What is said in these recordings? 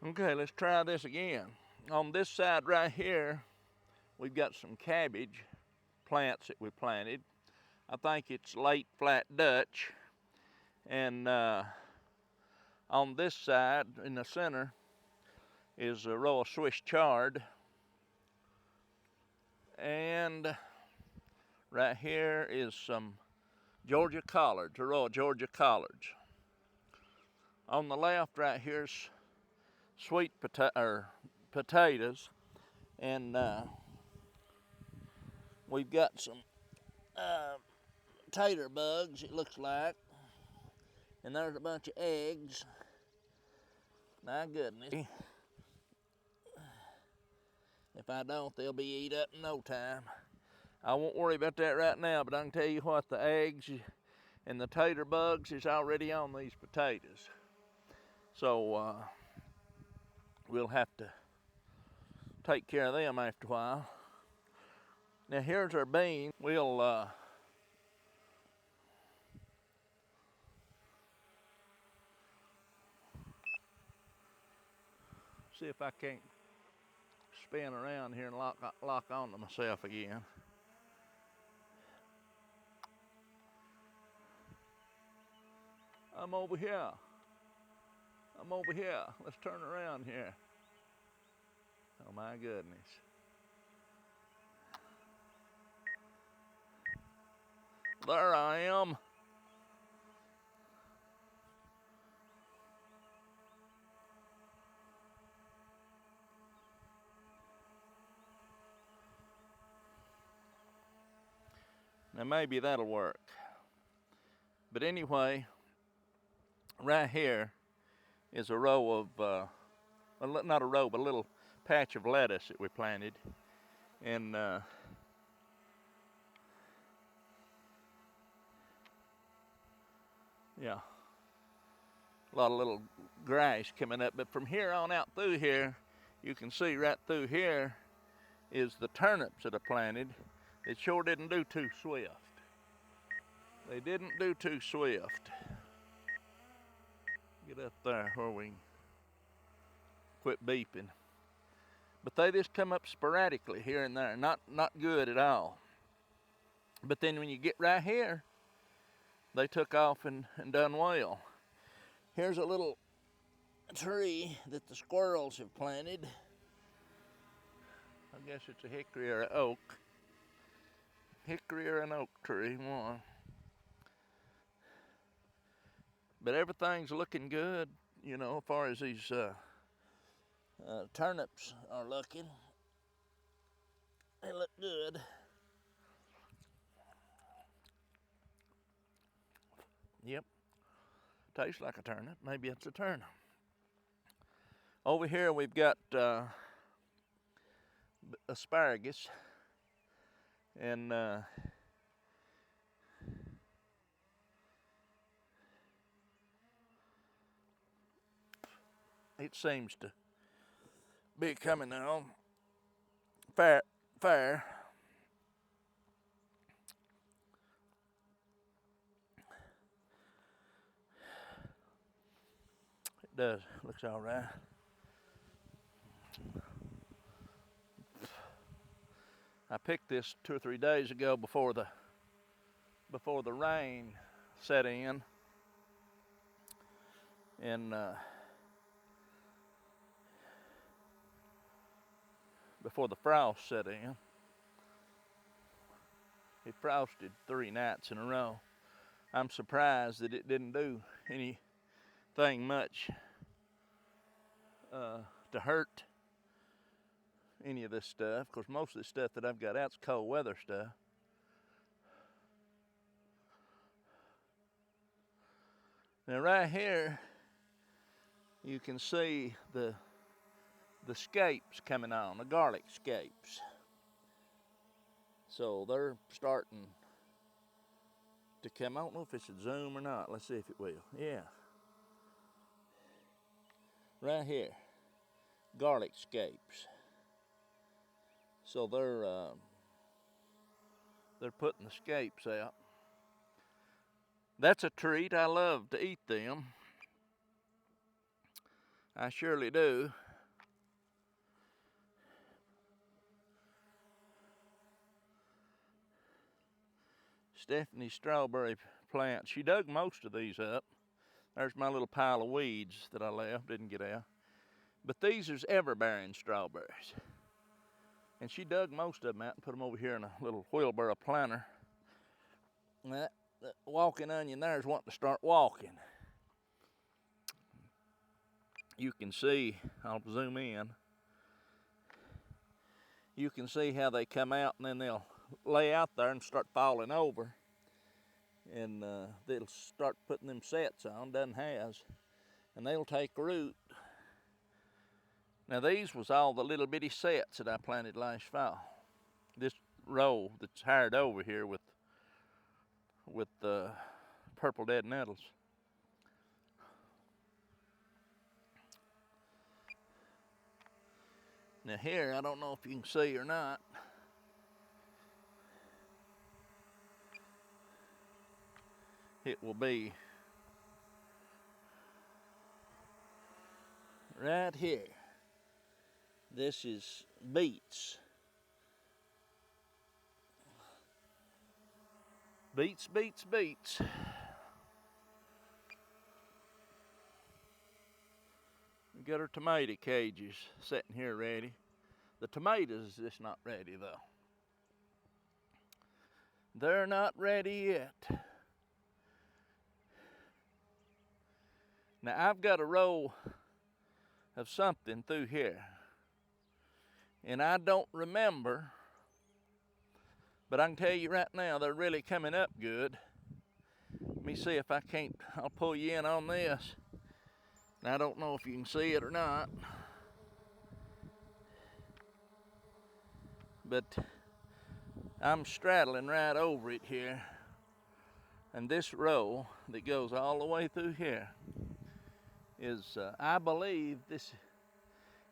Okay, let's try this again. On this side right here, we've got some cabbage plants that we planted. I think it's late flat Dutch. And on this side, in the center, is a row of Swiss chard. And right here is some Georgia collards, a row of Georgia collards. On the left right here's sweet potatoes, and we've got some tater bugs, it looks like, and there's a bunch of eggs. My goodness. If I don't, they'll be eat up in no time. I won't worry about that right now, but I can tell you what, the eggs and the tater bugs is already on these potatoes. So we'll have to take care of them after a while. Now here's our beans. We'll see if I can't spin around here and lock onto myself again. I'm over here. I'm over here. Let's turn around here. Oh my goodness. There I am. Now maybe that'll work. But anyway, right here is a row of, not a row, but a little patch of lettuce that we planted. And yeah, a lot of little grass coming up. But from here on out through here, you can see right through here is the turnips that I planted. It sure didn't do too swift. They didn't do too swift. Get up there where we can quit beeping. But they just come up sporadically here and there, not good at all. But then when you get right here, they took off and done well. Here's a little tree that the squirrels have planted. I guess it's a hickory or an oak. Hickory or an oak tree, one. But everything's looking good, you know, as far as these turnips are looking. They look good. Yep, tastes like a turnip. Maybe it's a turnip. Over here we've got asparagus, and it seems to be coming on fair. It does, looks all right. I picked this 2 or 3 days ago before the rain set in, and before the frost set in. It frosted 3 nights in a row. I'm surprised that it didn't do anything much to hurt any of this stuff, because most of the stuff that I've got out's cold weather stuff. Now right here you can see the scapes coming on, the garlic scapes. So they're starting to come. I don't know if it should zoom or not. Let's see if it will. Yeah. Right here, garlic scapes. So they're putting the scapes out. That's a treat. I love to eat them. I surely do. Stephanie's strawberry plant. She dug most of these up. There's my little pile of weeds that I left, didn't get out. But these are ever-bearing strawberries. And she dug most of them out and put them over here in a little wheelbarrow planter. And that walking onion there is wanting to start walking. You can see, I'll zoom in. You can see how they come out and then they'll lay out there and start falling over. And they'll start putting them sets on, done has. And they'll take root. Now these was all the little bitty sets that I planted last fall. This row that's hired over here with purple dead nettles. Now here, I don't know if you can see or not. It will be right here. This is beets. Beets, beets, beets. We got our tomato cages sitting here ready. The tomatoes is just not ready though. They're not ready yet. Now I've got a row of something through here. And I don't remember, but I can tell you right now, they're really coming up good. Let me see if I can't, I'll pull you in on this. And I don't know if you can see it or not. But I'm straddling right over it here. And this row that goes all the way through here is, I believe this,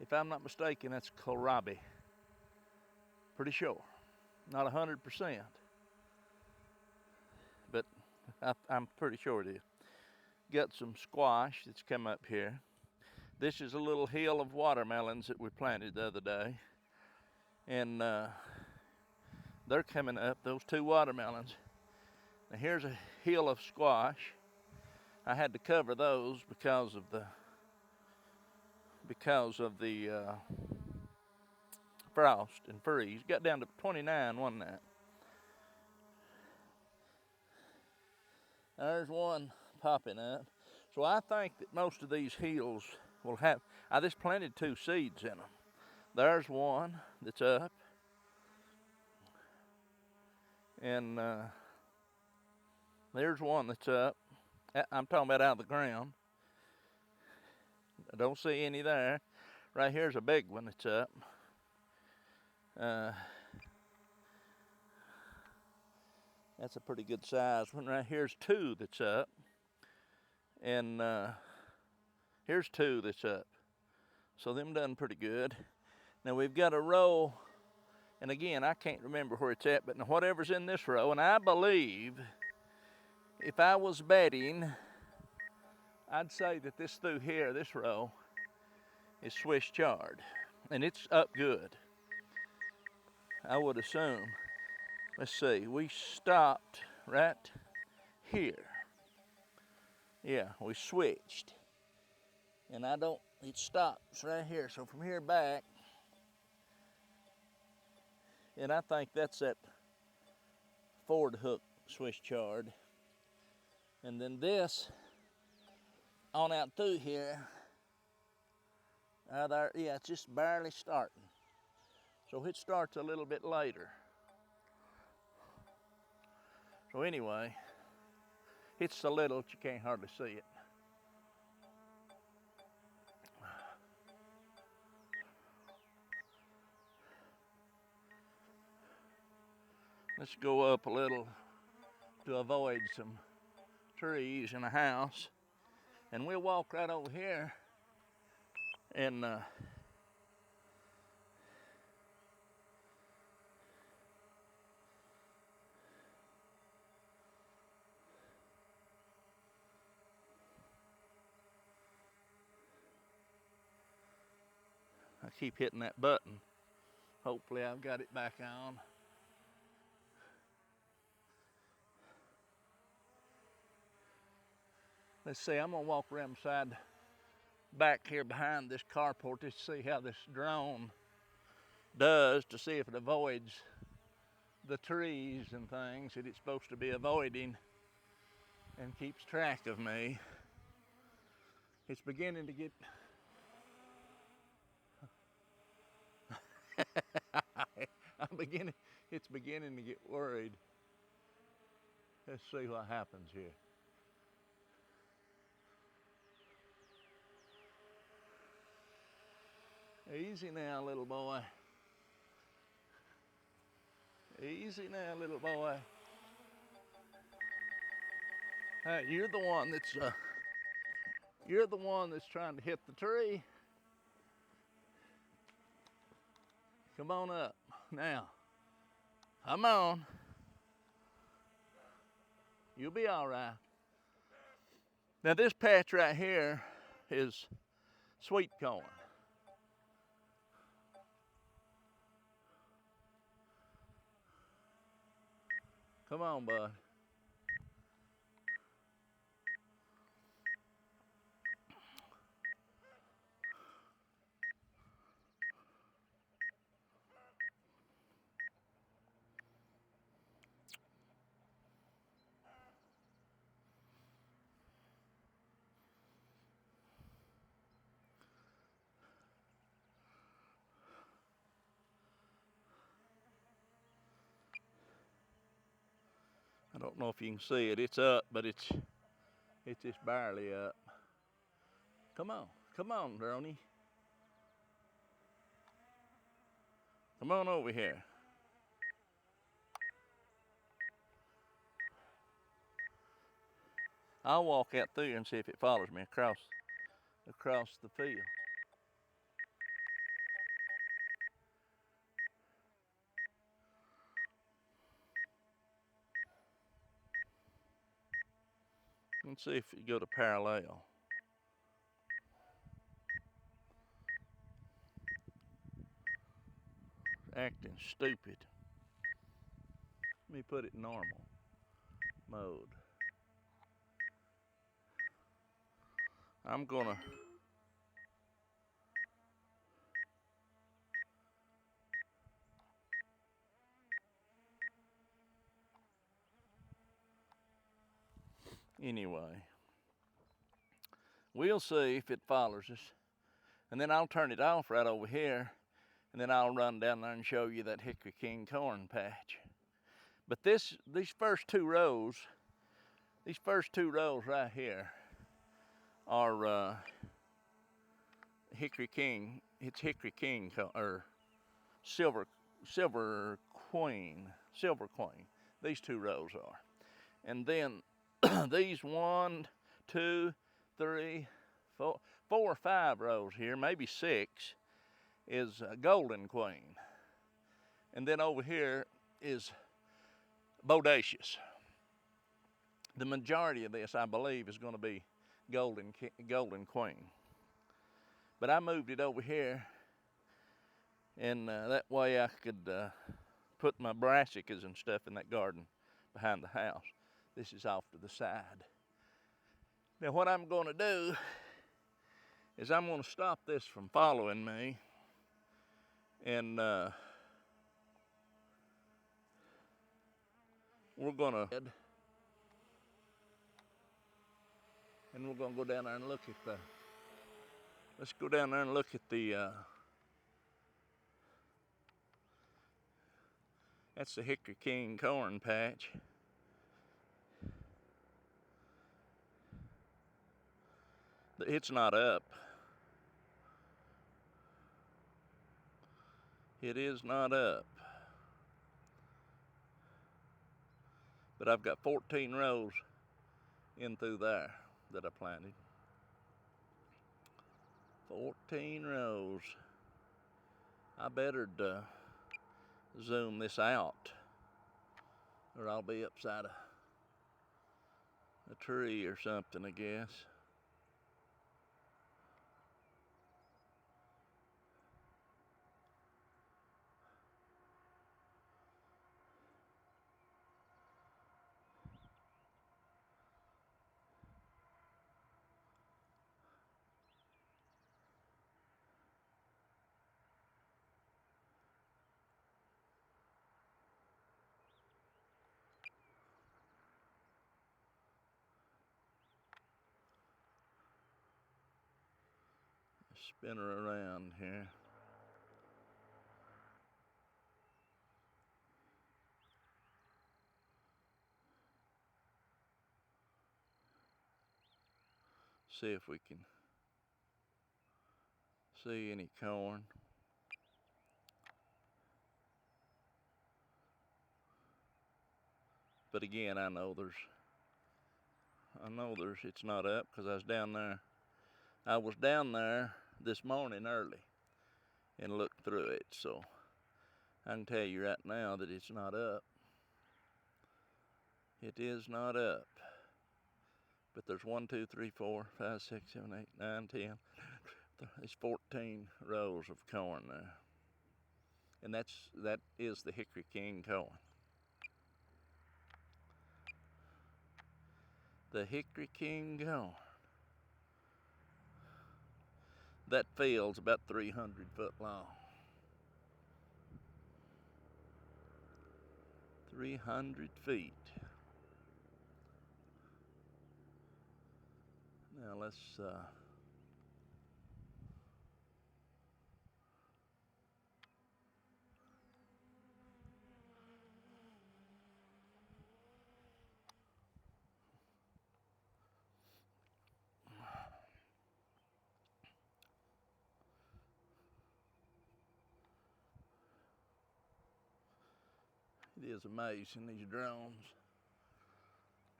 if I'm not mistaken, that's kohlrabi. Pretty sure. Not 100%. But I'm pretty sure it is. Got some squash that's come up here. This is a little hill of watermelons that we planted the other day. And they're coming up, those two watermelons. Now here's a hill of squash. I had to cover those because of the frost and freeze. Got down to 29 one night. There's one popping up. So I think that most of these hills will have, I just planted 2 seeds in them. There's one that's up. And there's one that's up. I'm talking about out of the ground. I don't see any there. Right here's a big one that's up. That's a pretty good size one. Right here's 2 that's up. And here's 2 that's up. So them done pretty good. Now we've got a row, and again, I can't remember where it's at, but whatever's in this row, and I believe if I was betting, I'd say that this through here, this row, is Swiss chard. And it's up good. I would assume. Let's see, we stopped right here. Yeah, we switched. And it stops right here. So from here back, and I think that's that Ford hook Swiss chard. And then this, on out through here, there, yeah, it's just barely starting. So it starts a little bit later. So anyway, it's so little that you can't hardly see it. Let's go up a little to avoid some trees in a house. And we'll walk right over here and I keep hitting that button. Hopefully I've got it back on. Let's see, I'm gonna walk around beside back here behind this carport just to see how this drone does, to see if it avoids the trees and things that it's supposed to be avoiding and keeps track of me. It's beginning to get it's beginning to get worried. Let's see what happens here. Easy now, little boy. Easy now, little boy. Hey, you're the one that's trying to hit the tree. Come on up now. Come on. You'll be all right. Now this patch right here is sweet corn. Come on, bud. I don't know if you can see it. It's up, but it's just barely up. Come on, Droney. Come on over here. I'll walk out through and see if it follows me across the field. Let's see if you go to parallel. Acting stupid. Let me put it in normal mode. I'm gonna anyway. We'll see if it follows us. And then I'll turn it off right over here. And then I'll run down there and show you that Hickory King corn patch. But these first two rows right here are Hickory King. It's Hickory King or Silver Queen. These two rows are. And then these 1, 2, 3, 4 or 5 rows here, maybe 6, is Golden Queen. And then over here is Bodacious. The majority of this, I believe, is going to be Golden Queen. But I moved it over here, and that way I could put my brassicas and stuff in that garden behind the house. This is off to the side. Now what I'm going to do is I'm going to stop this from following me, and we're going to go down there and look at let's go down there and look at that's the Hickory King corn patch. It's not up. It is not up. But I've got 14 rows in through there that I planted. 14 rows. I better zoom this out, or I'll be upside a tree or something, I guess. Spin her around here. See if we can see any corn. But again, I know it's not up because I was down there. I was down there this morning early and looked through it, so I can tell you right now that it's not up. It is not up. But there's 1, 2, 3, 4, 5, 6, 7, 8, 9, 10. There's 14 rows of corn there. And that is the Hickory King corn. The Hickory King corn. That field's about 300 foot long. 300 feet. Now let's it is amazing, these drones.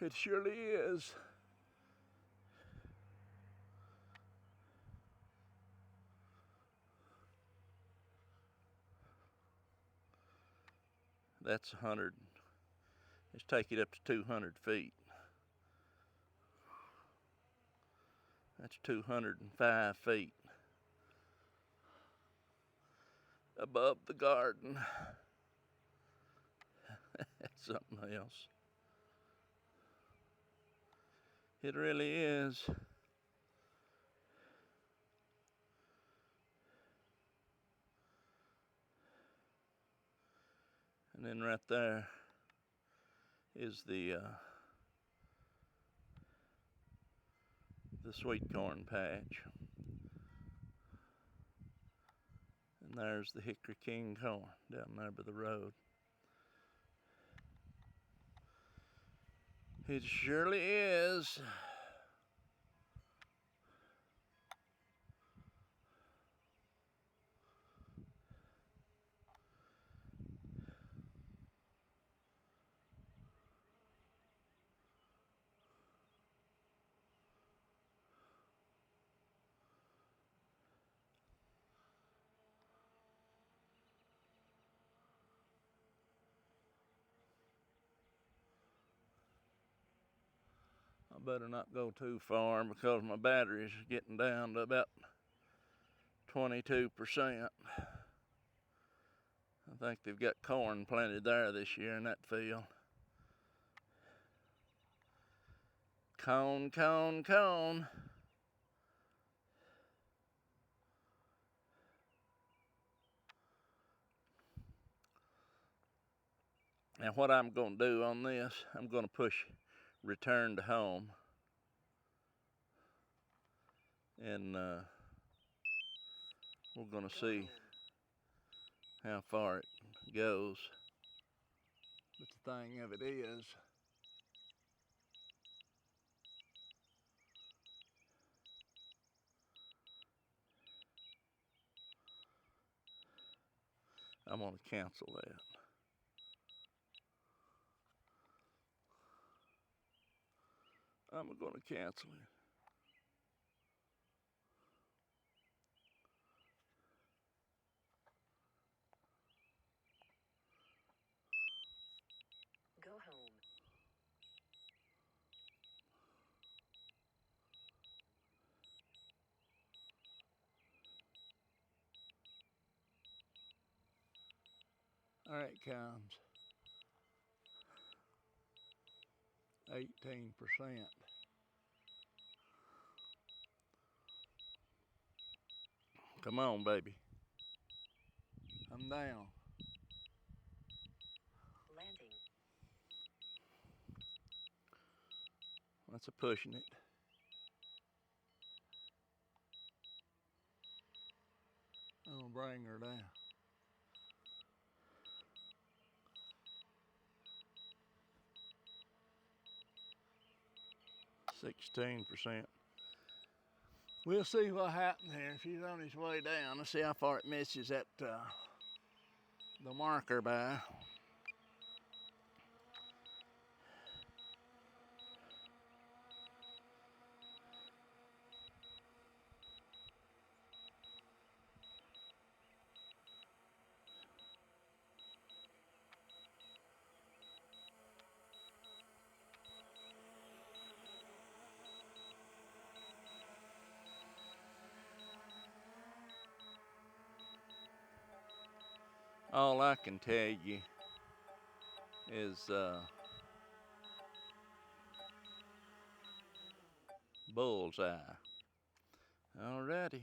It surely is. That's 100. Let's take it up to 200 feet. That's 205 feet above the garden. That's something else. It really is. And then right there is the sweet corn patch. And there's the Hickory King corn down there by the road. It surely is. I better not go too far because my battery's getting down to about 22%. I think they've got corn planted there this year in that field. Cone, cone, cone. Now what I'm going to do on this, I'm going to push return to home. And we're going to see how far it goes. But the thing of it is, I'm going to cancel that. I'm going to cancel it. Go home. All right, comes 18%. Come on, baby. I'm down. Landing. That's a pushing it. bring her down. 16%. We'll see what happens here. If he's on his way down, let's see how far it misses that the marker by. All I can tell you is bullseye. Alrighty.